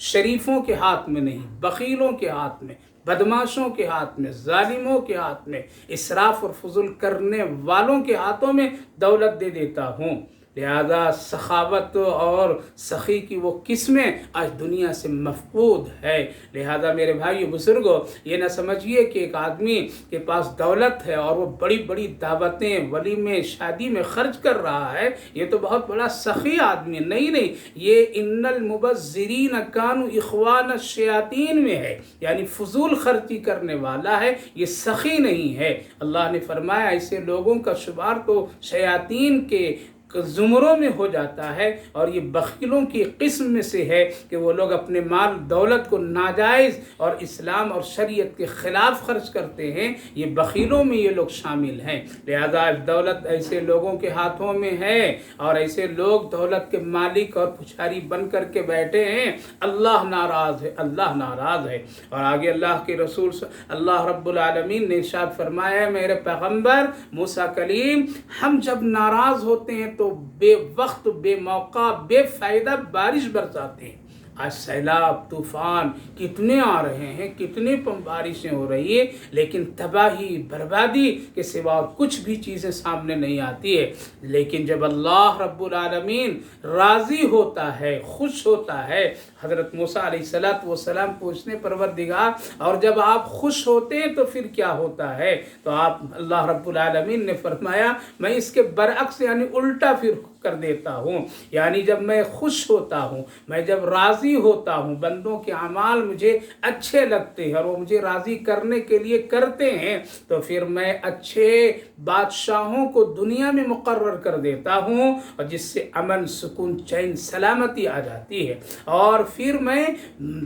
شریفوں کے ہاتھ میں نہیں، بخیلوں کے ہاتھ میں، بدماشوں کے ہاتھ میں، ظالموں کے ہاتھ میں، اسراف اور فضول کرنے والوں کے ہاتھوں میں دولت دے دیتا ہوں۔ لہذا سخاوت اور سخی کی وہ قسمیں آج دنیا سے مفقود ہے۔ لہذا میرے بھائی بزرگوں، یہ نہ سمجھیے کہ ایک آدمی کے پاس دولت ہے اور وہ بڑی بڑی دعوتیں ولیمے شادی میں خرچ کر رہا ہے، یہ تو بہت بڑا سخی آدمی ہے۔ نہیں، یہ ان المبذرین کانوا اخوان الشیاطین میں ہے، یعنی فضول خرچی کرنے والا ہے، یہ سخی نہیں ہے۔ اللہ نے فرمایا ایسے لوگوں کا شمار تو شیاطین کے زمروں میں ہو جاتا ہے، اور یہ بخیلوں کی قسم میں سے ہے کہ وہ لوگ اپنے مال دولت کو ناجائز اور اسلام اور شریعت کے خلاف خرچ کرتے ہیں، یہ بخیلوں میں یہ لوگ شامل ہیں۔ لہذا دولت ایسے لوگوں کے ہاتھوں میں ہے اور ایسے لوگ دولت کے مالک اور پجاری بن کر کے بیٹھے ہیں، اللہ ناراض ہے، اللہ ناراض ہے۔ اور آگے اللہ کے رسول اللہ رب العالمین نے ارشاد فرمایا ہے، میرے پیغمبر موسیٰ کلیم، ہم جب ناراض ہوتے ہیں تو بے وقت، بے موقع، بے فائدہ بارش برساتے ہیں۔ آج سیلاب، طوفان کتنے آ رہے ہیں، کتنے بارشیں ہو رہی ہیں، لیکن تباہی، بربادی کے سوا کچھ بھی چیزیں سامنے نہیں آتی ہے۔ لیکن جب اللہ رب العالمین راضی ہوتا ہے، خوش ہوتا ہے، حضرت موسیٰ علیہ السلام پوچھنے پروردگار، اور جب آپ خوش ہوتے ہیں تو پھر کیا ہوتا ہے؟ تو آپ اللہ رب العالمین نے فرمایا، میں اس کے برعکس یعنی الٹا پھر کر دیتا ہوں، یعنی جب میں خوش ہوتا ہوں، میں جب راضی ہوتا ہوں، بندوں کے اعمال مجھے اچھے لگتے ہیں اور وہ مجھے راضی کرنے کے لیے کرتے ہیں، تو پھر میں اچھے بادشاہوں کو دنیا میں مقرر کر دیتا ہوں، اور جس سے امن، سکون، چین، سلامتی آ جاتی ہے، اور پھر میں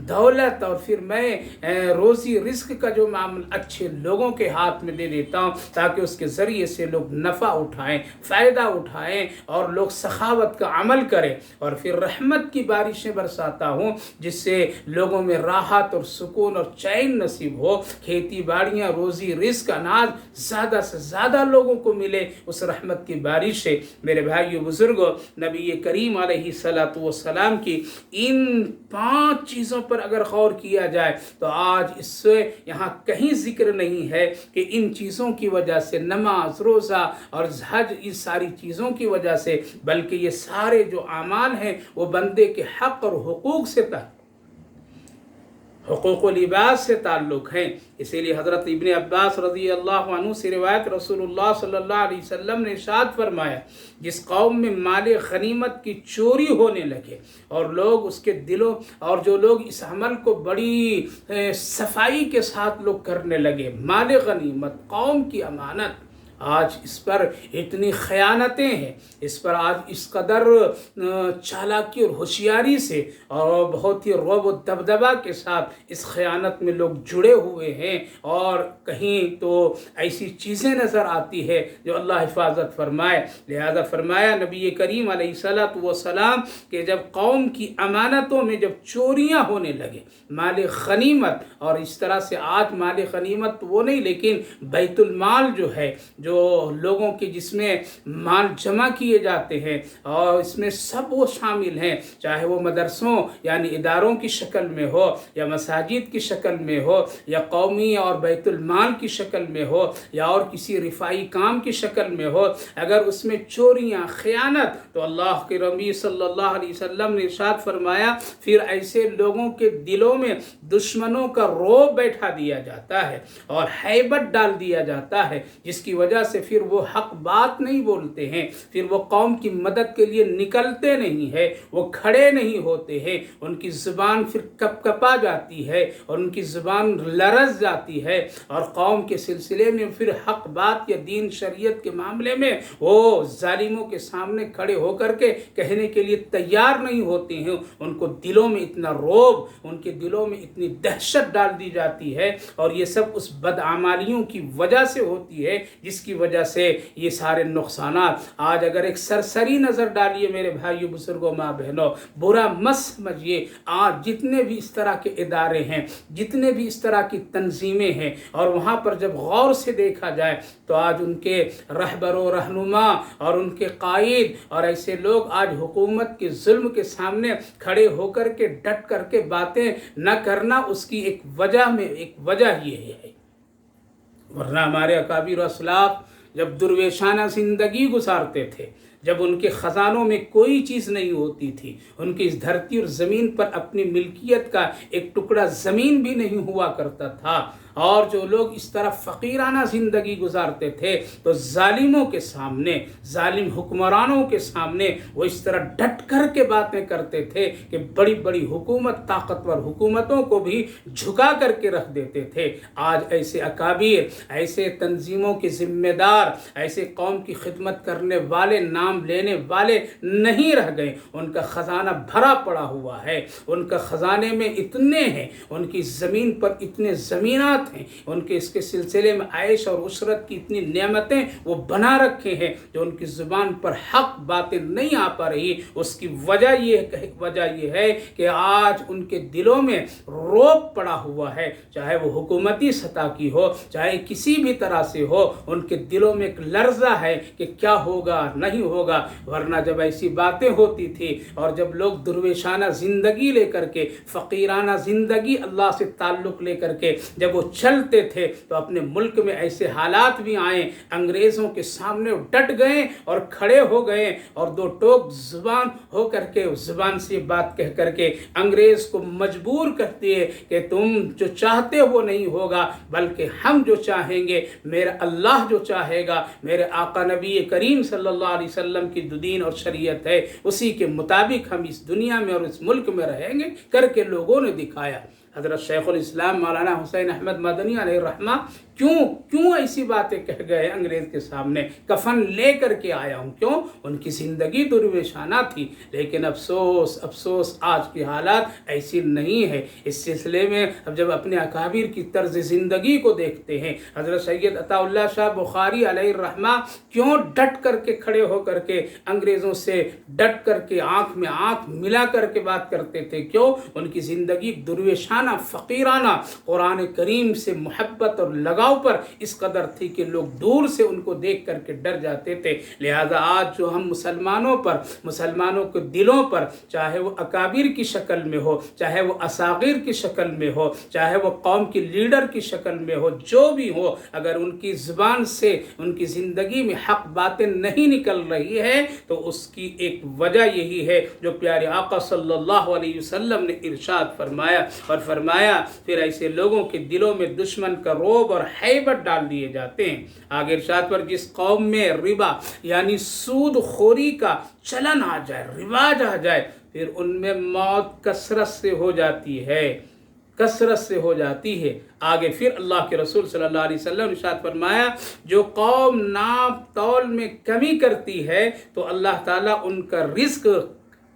دولت اور پھر میں روزی رزق کا جو معاملہ اچھے لوگوں کے ہاتھ میں دے دیتا ہوں، تاکہ اس کے ذریعے سے لوگ نفع اٹھائیں، فائدہ اٹھائیں، اور لوگ سخاوت کا عمل کریں، اور پھر رحمت کی بارشیں برساتا ہوں، جس سے لوگوں میں راحت اور سکون اور چین نصیب ہو، کھیتی باڑیاں، روزی رزق، اناج زیادہ سے زیادہ لوگوں کو ملے، اس رحمت کی بارش سے۔ میرے بھائیو بزرگوں، نبی کریم علیہ السلام کی ان 5 چیزوں پر اگر غور کیا جائے تو آج اس سے یہاں کہیں ذکر نہیں ہے کہ ان چیزوں کی وجہ سے، نماز، روزہ اور حج، اس ساری چیزوں کی وجہ سے، بلکہ یہ سارے جو اعمال ہیں وہ بندے کے حق اور حقوق سے حقوق و لباس سے تعلق ہیں۔ اسی لیے حضرت ابن عباس رضی اللہ عنہ سے روایت، رسول اللہ صلی اللہ علیہ وسلم نے ارشاد فرمایا، جس قوم میں مال غنیمت کی چوری ہونے لگے اور لوگ اس کے دلوں، اور جو لوگ اس عمل کو بڑی صفائی کے ساتھ لوگ کرنے لگے، مال غنیمت، قوم کی امانت، آج اس پر اتنی خیانتیں ہیں، اس پر آج اس قدر چالاکی اور ہوشیاری سے اور بہت ہی رعب و دبدبہ کے ساتھ اس خیانت میں لوگ جڑے ہوئے ہیں، اور کہیں تو ایسی چیزیں نظر آتی ہے جو اللہ حفاظت فرمائے۔ لہذا فرمایا نبی کریم علیہ السلام کہ جب قوم کی امانتوں میں جب چوریاں ہونے لگے، مال غنیمت، اور اس طرح سے آج مال غنیمت وہ نہیں، لیکن بیت المال جو ہے، جو لوگوں کے جس میں مال جمع کیے جاتے ہیں، اور اس میں سب وہ شامل ہیں، چاہے وہ مدرسوں یعنی اداروں کی شکل میں ہو، یا مساجد کی شکل میں ہو، یا قومی اور بیت المال کی شکل میں ہو، یا اور کسی رفائی کام کی شکل میں ہو، اگر اس میں چوریاں، خیانت، تو اللہ کے نبی صلی اللہ علیہ وسلم نے ارشاد فرمایا، پھر ایسے لوگوں کے دلوں میں دشمنوں کا رعب بیٹھا دیا جاتا ہے اور ہیبت ڈال دیا جاتا ہے، جس کی وجہ سے پھر وہ حق بات نہیں بولتے ہیں، پھر وہ قوم کی مدد کے لیے نکلتے نہیں ہیں، وہ کھڑے نہیں ہوتے ہیں، ان کی زبان پھر کپ کپا جاتی ہے اور ان کی زبان لرز جاتی ہے، اور قوم کے سلسلے میں پھر حق بات یا دین شریعت کے معاملے میں وہ ظالموں کے سامنے کھڑے ہو کر کے کہنے کے لیے تیار نہیں ہوتے ہیں، ان کو دلوں میں اتنا رعب، ان کے دلوں میں اتنی دہشت ڈال دی جاتی ہے، اور یہ سب اس بدعمالیوں کی وجہ سے ہوتی ہے، جس کی وجہ سے یہ سارے نقصانات۔ آج اگر ایک سرسری نظر ڈالیے میرے بھائیو بزرگوں، ماں بہنوں، برا مت سمجھیے، آج جتنے بھی اس طرح کے ادارے ہیں، جتنے بھی اس طرح کی تنظیمیں ہیں، اور وہاں پر جب غور سے دیکھا جائے تو آج ان کے رہبر و رہنما اور ان کے قائد اور ایسے لوگ آج حکومت کے ظلم کے سامنے کھڑے ہو کر کے ڈٹ کر کے باتیں نہ کرنا، اس کی ایک وجہ یہ ہے۔ ورنہ ہمارے اکابر و اسلاف جب درویشانہ زندگی گزارتے تھے، جب ان کے خزانوں میں کوئی چیز نہیں ہوتی تھی، ان کی اس دھرتی اور زمین پر اپنی ملکیت کا ایک ٹکڑا زمین بھی نہیں ہوا کرتا تھا، اور جو لوگ اس طرح فقیرانہ زندگی گزارتے تھے تو ظالموں کے سامنے، ظالم حکمرانوں کے سامنے وہ اس طرح ڈٹ کر کے باتیں کرتے تھے کہ بڑی بڑی حکومت، طاقتور حکومتوں کو بھی جھکا کر کے رکھ دیتے تھے۔ آج ایسے اکابر، ایسے تنظیموں کے ذمہ دار، ایسے قوم کی خدمت کرنے والے، نام لینے والے نہیں رہ گئے۔ ان کا خزانہ بھرا پڑا ہوا ہے، ان کا خزانے میں اتنے ہیں، ان کی زمین پر اتنے زمینات ہیں، ان کے اس کے سلسلے میں عیش اور عشرت کی اتنی نعمتیں وہ بنا رکھے ہیں، جو ان کی زبان پر حق باتیں نہیں آ پا رہی۔ اس کی وجہ یہ ہے کہ آج ان کے دلوں میں روب پڑا ہوا ہے، چاہے وہ حکومتی سطح کی ہو، چاہے کسی بھی طرح سے ہو، ان کے دلوں میں ایک لرزہ ہے کہ کیا ہوگا نہیں ہوگا۔ ورنہ جب ایسی باتیں ہوتی تھی اور جب لوگ درویشانہ زندگی لے کر کے، فقیرانہ زندگی اللہ سے تعلق لے کر کے جب وہ چلتے تھے تو اپنے ملک میں ایسے حالات بھی آئے، انگریزوں کے سامنے ڈٹ گئے اور کھڑے ہو گئے اور دو ٹوک زبان ہو کر کے اس زبان سے بات کہہ کر کے انگریز کو مجبور کر دیے کہ تم جو چاہتے ہو نہیں ہوگا، بلکہ ہم جو چاہیں گے، میرا اللہ جو چاہے گا، میرے آقا نبی کریم صلی اللہ علیہ وسلم کی دین اور شریعت ہے، اسی کے مطابق ہم اس دنیا میں اور اس ملک میں رہیں گے کر کے لوگوں نے دکھایا۔ حضرت شیخ الاسلام مولانا حسین احمد مدنی علیہ الرحمہ کیوں ایسی باتیں کہہ گئے انگریز کے سامنے؟ کفن لے کر کے آیا ہوں، کیوں؟ ان کی زندگی درویشانہ تھی، لیکن افسوس آج کی حالات ایسی نہیں ہے۔ اس سلسلے میں اب جب اپنے اکابر کی طرز زندگی کو دیکھتے ہیں، حضرت سید عطا اللہ شاہ بخاری علیہ الرحمہ کیوں ڈٹ کر کے کھڑے ہو کر کے انگریزوں سے ڈٹ کر کے آنکھ میں آنکھ ملا کر کے بات کرتے تھے؟ کیوں؟ ان کی زندگی درویشانہ، فقیرانہ، قرآن کریم سے محبت اور لگاؤ پر اس قدر تھی کہ لوگ دور سے ان کو دیکھ کر کے ڈر جاتے تھے۔ لہذا آج جو ہم مسلمانوں کے دلوں پر، چاہے وہ اکابر کی شکل میں ہو، چاہے وہ اصاغر کی شکل میں ہو، چاہے وہ قوم کی لیڈر کی شکل میں ہو، جو بھی ہو، اگر ان کی زبان سے ان کی زندگی میں حق باتیں نہیں نکل رہی ہے تو اس کی ایک وجہ یہی ہے جو پیارے آقا صلی اللہ علیہ وسلم نے ارشاد فرمایا، اور فرمایا پھر ایسے لوگوں کے دلوں میں دشمن کا روب اور ہیبت ڈال دیے جاتے ہیں۔ آگے ارشاد پر جس قوم میں ربا یعنی سود خوری کا چلن آ جائے، رواج آ جائے، پھر ان میں موت کثرت سے ہو جاتی ہے۔ آگے پھر اللہ کے رسول صلی اللہ علیہ وسلم نے ارشاد فرمایا جو قوم ناپ تول میں کمی کرتی ہے تو اللہ تعالیٰ ان کا رزق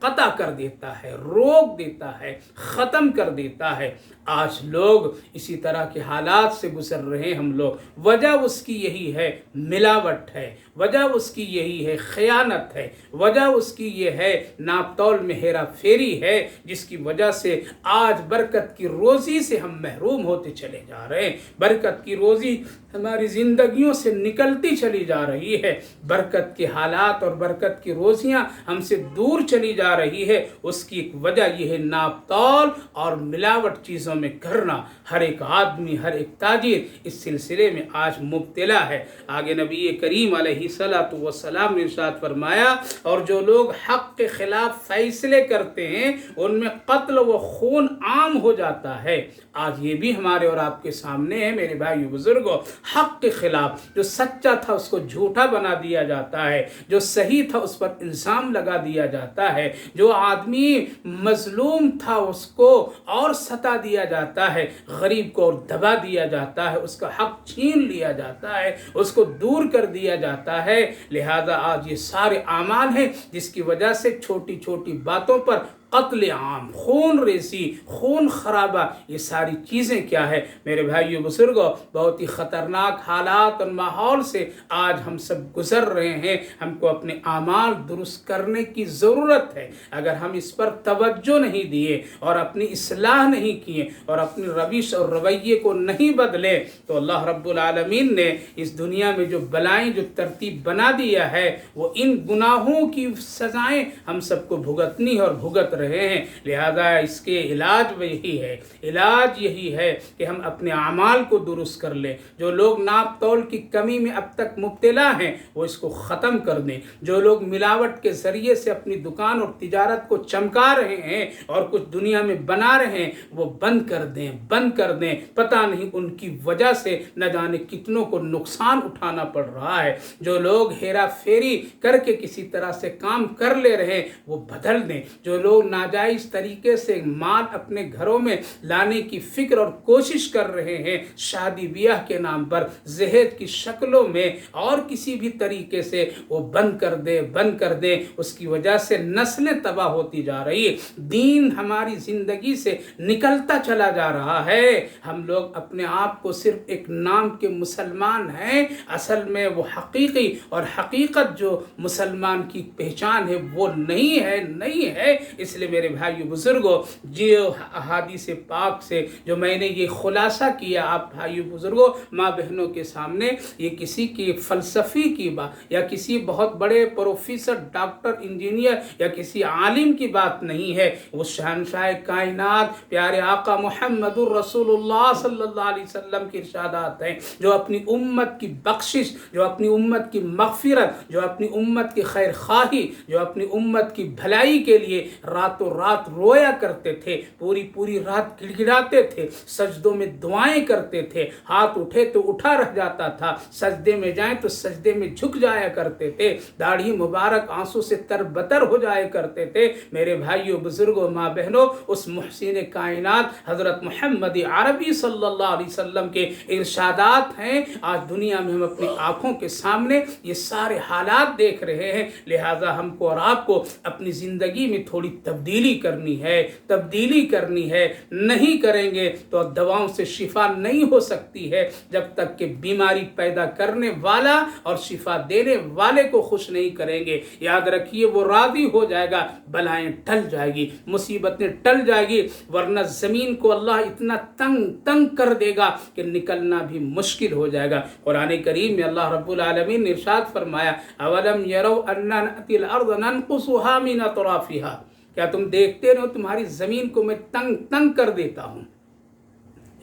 قطع کر دیتا ہے، روک دیتا ہے، ختم کر دیتا ہے۔ آج لوگ اسی طرح کے حالات سے گزر رہے ہیں ہم لوگ۔ وجہ اس کی یہی ہے، ملاوٹ ہے، وجہ اس کی یہی ہے، خیانت ہے، وجہ اس کی یہ ہے، ناپ تول میں ہیرا پھیری ہے، جس کی وجہ سے آج برکت کی روزی سے ہم محروم ہوتے چلے جا رہے ہیں۔ برکت کی روزی ہماری زندگیوں سے نکلتی چلی جا رہی ہے، برکت کے حالات اور برکت کی روزیاں ہم سے دور چلی جا رہی ہے۔ اس کی ایک وجہ یہ ہے ناپ تول اور ملاوٹ چیزوں میں کرنا۔ ہر ایک آدمی، ہر ایک تاجر اس سلسلے میں آج مبتلا ہے۔ آگے نبی کریم علیہ الصلوۃ والسلام نے ارشاد فرمایا اور جو لوگ حق کے خلاف فیصلے کرتے ہیں ان میں قتل و خون عام ہو جاتا ہے۔ آج یہ بھی ہمارے اور آپ کے سامنے ہے میرے بھائیو بزرگوں، حق کے خلاف جو سچا تھا اس کو جھوٹا بنا دیا جاتا ہے، جو صحیح تھا اس پر الزام لگا دیا جاتا ہے، جو آدمی مظلوم تھا اس کو اور ستا دیا جاتا ہے، غریب کو اور دبا دیا جاتا ہے، اس کا حق چھین لیا جاتا ہے، اس کو دور کر دیا جاتا ہے۔ لہذا آج یہ سارے اعمال ہیں جس کی وجہ سے چھوٹی چھوٹی باتوں پر قتل عام، خون ریزی، خون خرابہ، یہ ساری چیزیں کیا ہے میرے بھائیو بزرگوں؟ بہت ہی خطرناک حالات اور ماحول سے آج ہم سب گزر رہے ہیں۔ ہم کو اپنے اعمال درست کرنے کی ضرورت ہے۔ اگر ہم اس پر توجہ نہیں دیے اور اپنی اصلاح نہیں کیے اور اپنی روش اور رویے کو نہیں بدلے تو اللہ رب العالمین نے اس دنیا میں جو بلائیں جو ترتیب بنا دیا ہے وہ ان گناہوں کی سزائیں ہم سب کو بھگتنی اور بھگت رہے ہیں، لہذا اس کے علاج یہی ہے کہ ہم اپنے اعمال کو درست کر لیں۔ جو لوگ ناپ تول کی کمی میں اب تک مبتلا ہیں وہ اس کو ختم کر دیں۔ جو لوگ ملاوٹ کے ذریعے سے اپنی دکان اور تجارت کو چمکا رہے ہیں اور کچھ دنیا میں بنا رہے ہیں وہ بند کر دیں۔ پتہ نہیں ان کی وجہ سے نہ جانے کتنوں کو نقصان اٹھانا پڑ رہا ہے۔ جو لوگ ہیرا پھیری کر کے کسی طرح سے کام کر لے رہے ہیں وہ بدل دیں۔ جو لوگ ناجائز طریقے سے مال اپنے گھروں میں لانے کی فکر اور کوشش کر رہے ہیں، شادی بیاہ کے نام پر جہیز کی شکلوں میں اور کسی بھی طریقے سے وہ بند کر دیں۔ اس کی وجہ سے نسلیں تباہ ہوتی جا رہی ہے، دین ہماری زندگی سے نکلتا چلا جا رہا ہے۔ ہم لوگ اپنے آپ کو صرف ایک نام کے مسلمان ہیں، اصل میں وہ حقیقی اور حقیقت جو مسلمان کی پہچان ہے وہ نہیں ہے۔ اس لیے میرے بھائیو بزرگوں، جو احادیث پاک سے جو میں نے یہ خلاصہ کیا آپ بھائیو بزرگوں ماں بہنوں کے سامنے، یہ کسی کی فلسفی کی بات یا کسی بہت بڑے پروفیسر، ڈاکٹر، انجینئر یا کسی عالم کی بات نہیں ہے۔ وہ شہنشاہ کائنات پیارے آقا محمد الرسول اللہ صلی اللہ علیہ وسلم کی ارشادات ہیں، جو اپنی امت کی بخشش، جو اپنی امت کی مغفرت، جو اپنی امت کی خیر خواہی، جو اپنی امت کی بھلائی کے لیے راتوں رات رویا کرتے تھے، پوری رات گڑ گڑاتے تھے، سجدوں میں دعائیں کرتے تھے، ہاتھ اٹھے تو اٹھا رہ جاتا تھا، سجدے میں جائیں تو سجدے میں جھک جایا کرتے تھے، داڑھی مبارک آنسو سے تربتر ہو جایا کرتے تھے۔ میرے بھائیوں بزرگوں ماں بہنوں، اس محسن کائنات حضرت محمد عربی صلی اللہ علیہ وسلم کے ارشادات ہیں۔ آج دنیا میں ہم اپنی آنکھوں کے سامنے یہ سارے حالات دیکھ رہے ہیں، لہٰذا ہم کو اور آپ کو اپنی زندگی میں تھوڑی تبدیلی کرنی ہے۔ نہیں کریں گے تو دواؤں سے شفا نہیں ہو سکتی ہے جب تک کہ بیماری پیدا کرنے والا اور شفا دینے والے کو خوش نہیں کریں گے۔ یاد رکھیے وہ راضی ہو جائے گا، بلائیں ٹل جائے گی، مصیبتیں ٹل جائے گی، ورنہ زمین کو اللہ اتنا تنگ کر دے گا کہ نکلنا بھی مشکل ہو جائے گا۔ قرآن کریم میں اللہ رب العالمین نے ارشاد فرمایا، اولم یروا انا نأتی الارض ننقصها من اطرافها، کیا تم دیکھتے ہو تمہاری زمین کو میں تنگ کر دیتا ہوں۔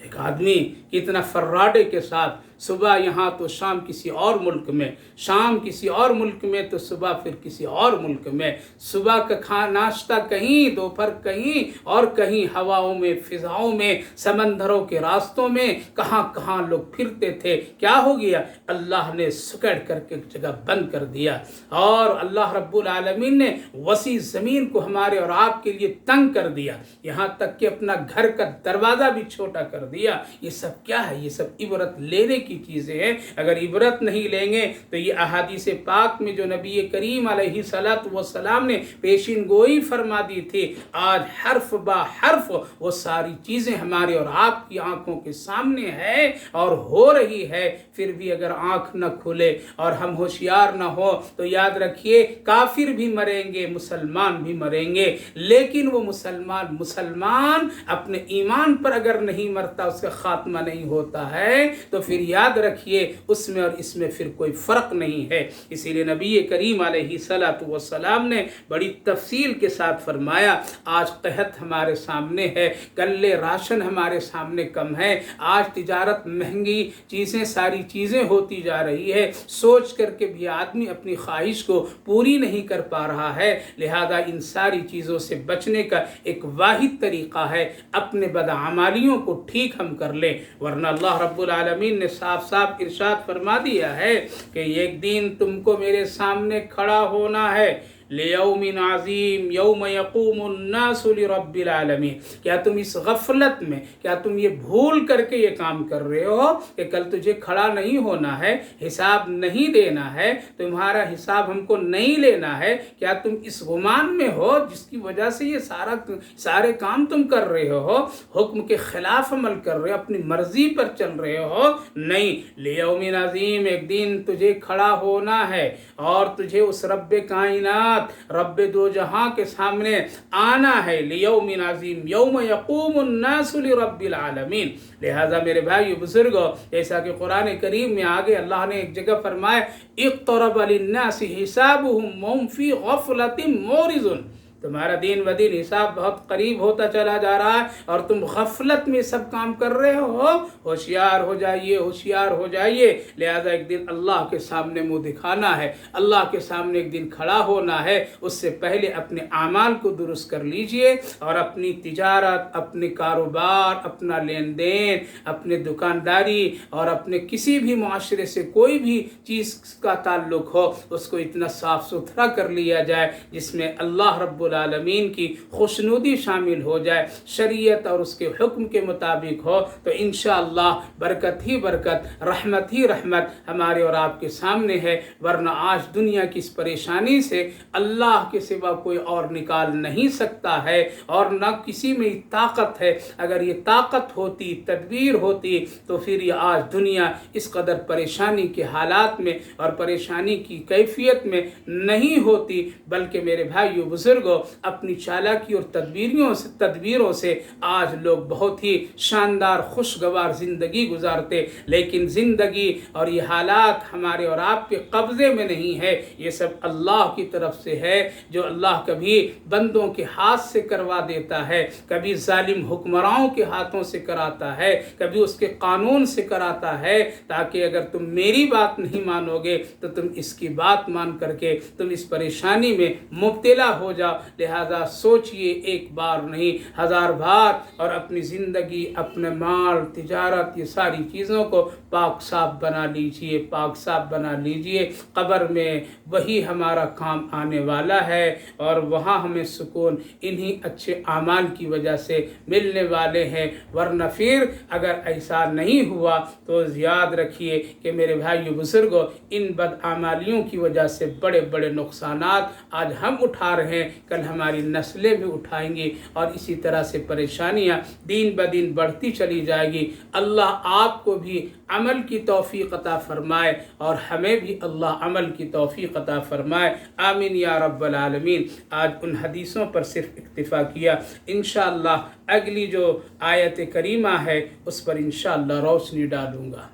ایک آدمی کتنا فراڈے کے ساتھ صبح یہاں تو شام کسی اور ملک میں، شام کسی اور ملک میں تو صبح پھر کسی اور ملک میں، صبح کا ناشتہ کہیں، دوپہر کہیں اور کہیں، ہواؤں میں، فضاؤں میں، سمندروں کے راستوں میں، کہاں لوگ پھرتے تھے۔ کیا ہو گیا؟ اللہ نے سکڑ کر کے جگہ بند کر دیا، اور اللہ رب العالمین نے وسیع زمین کو ہمارے اور آپ کے لیے تنگ کر دیا، یہاں تک کہ اپنا گھر کا دروازہ بھی چھوٹا کر دیا۔ یہ سب کیا ہے؟ یہ سب عبرت لینے کی چیزیں ہیں۔ اگر عبرت نہیں لیں گے تو یہ احادیث پاک میں جو نبی کریم علیہ السلام نے پیشین گوئی فرما دی تھی، آج حرف با حرف وہ ساری چیزیں ہمارے اور آپ کی آنکھوں کے سامنے ہے اور ہو رہی ہے۔ پھر بھی اگر آنکھ نہ کھلے اور ہم ہوشیار نہ ہو تو یاد رکھیے کافر بھی مریں گے، مسلمان بھی مریں گے، لیکن وہ مسلمان اپنے ایمان پر اگر نہیں مرتا، اس کا خاتمہ نہیں ہوتا ہے، تو پھر یاد رکھیے اس میں اور اس میں پھر کوئی فرق نہیں ہے۔ اسی لیے نبی کریم علیہ السلام نے بڑی تفصیل کے ساتھ فرمایا، آج قحط ہمارے سامنے ہے، کل راشن ہمارے سامنے کم ہے، آج تجارت مہنگی، ساری چیزیں ہوتی جا رہی ہے، سوچ کر کے بھی آدمی اپنی خواہش کو پوری نہیں کر پا رہا ہے۔ لہذا ان ساری چیزوں سے بچنے کا ایک واحد طریقہ ہے، اپنے بدعمالیوں کو ٹھیک ہم کر لیں، ورنہ اللہ رب العالمین نے صاف ارشاد فرما دیا ہے کہ ایک دن تم کو میرے سامنے کھڑا ہونا ہے، لیوم عظیم یوم یقوم الناس لرب العالمین۔ کیا تم اس غفلت میں، کیا تم یہ بھول کر کے یہ کام کر رہے ہو کہ کل تجھے کھڑا نہیں ہونا ہے، حساب نہیں دینا ہے، تمہارا حساب ہم کو نہیں لینا ہے؟ کیا تم اس گمان میں ہو جس کی وجہ سے یہ سارے کام تم کر رہے ہو، حکم کے خلاف عمل کر رہے ہو، اپنی مرضی پر چل رہے ہو؟ نہیں، لیوم عظیم، ایک دن تجھے کھڑا ہونا ہے اور تجھے اس رب کائنات، رب دو جہاں کے سامنے آنا ہے، لیوم عظیم یوم یقوم الناس لرب العالمین۔ لہذا میرے بھائی بزرگوں، جیسا کہ قرآن کریم میں آگے اللہ نے ایک جگہ فرمایا، اقترب للناس حسابهم وهم فی غفلۃ معرضون، تمہارا دین و دین حساب بہت قریب ہوتا چلا جا رہا ہے اور تم غفلت میں سب کام کر رہے ہو. ہوشیار ہو جائیے، ہوشیار ہو جائیے. لہذا ایک دن اللہ کے سامنے منہ دکھانا ہے، اللہ کے سامنے ایک دن کھڑا ہونا ہے. اس سے پہلے اپنے اعمال کو درست کر لیجئے اور اپنی تجارت، اپنے کاروبار، اپنا لین دین، اپنے دکانداری اور اپنے کسی بھی معاشرے سے کوئی بھی چیز کا تعلق ہو اس کو اتنا صاف ستھرا کر لیا جائے جس میں اللہ رب العالمین کی خوشنودی شامل ہو جائے، شریعت اور اس کے حکم کے مطابق ہو. تو انشاءاللہ برکت ہی برکت، رحمت ہی رحمت ہمارے اور آپ کے سامنے ہے. ورنہ آج دنیا کی اس پریشانی سے اللہ کے سوا کوئی اور نکال نہیں سکتا ہے اور نہ کسی میں طاقت ہے. اگر یہ طاقت ہوتی، تدبیر ہوتی تو پھر یہ آج دنیا اس قدر پریشانی کے حالات میں اور پریشانی کی کیفیت میں نہیں ہوتی. بلکہ میرے بھائیو بزرگوں، اپنی چالاکی اور تدبیروں سے آج لوگ بہت ہی شاندار خوشگوار زندگی گزارتے. لیکن زندگی اور یہ حالات ہمارے اور آپ کے قبضے میں نہیں ہے، یہ سب اللہ کی طرف سے ہے جو اللہ کبھی بندوں کے ہاتھ سے کروا دیتا ہے، کبھی ظالم حکمرانوں کے ہاتھوں سے کراتا ہے، کبھی اس کے قانون سے کراتا ہے، تاکہ اگر تم میری بات نہیں مانو گے تو تم اس کی بات مان کر کے تم اس پریشانی میں مبتلا ہو جاؤ. لہذا سوچئے ایک بار نہیں 1000 بار اور اپنی زندگی، اپنے مال، تجارت، یہ ساری چیزوں کو پاک صاف بنا لیجئے، پاک صاف بنا لیجئے. قبر میں وہی ہمارا کام آنے والا ہے اور وہاں ہمیں سکون انہی اچھے اعمال کی وجہ سے ملنے والے ہیں. ورنہ پھر اگر ایسا نہیں ہوا تو یاد رکھیے کہ میرے بھائیو بزرگوں، ان بدعمالیوں کی وجہ سے بڑے بڑے نقصانات آج ہم اٹھا رہے ہیں، کل ہماری نسلیں بھی اٹھائیں گی اور اسی طرح سے پریشانیاں دن بدن بڑھتی چلی جائے گی. اللہ آپ کو بھی عمل کی توفیق عطا فرمائے اور ہمیں بھی اللہ عمل کی توفیق عطا فرمائے. آمین یا رب العالمین. آج ان حدیثوں پر صرف اکتفا کیا. انشاءاللہ اگلی جو آیت کریمہ ہے اس پر انشاءاللہ روشنی ڈالوں گا.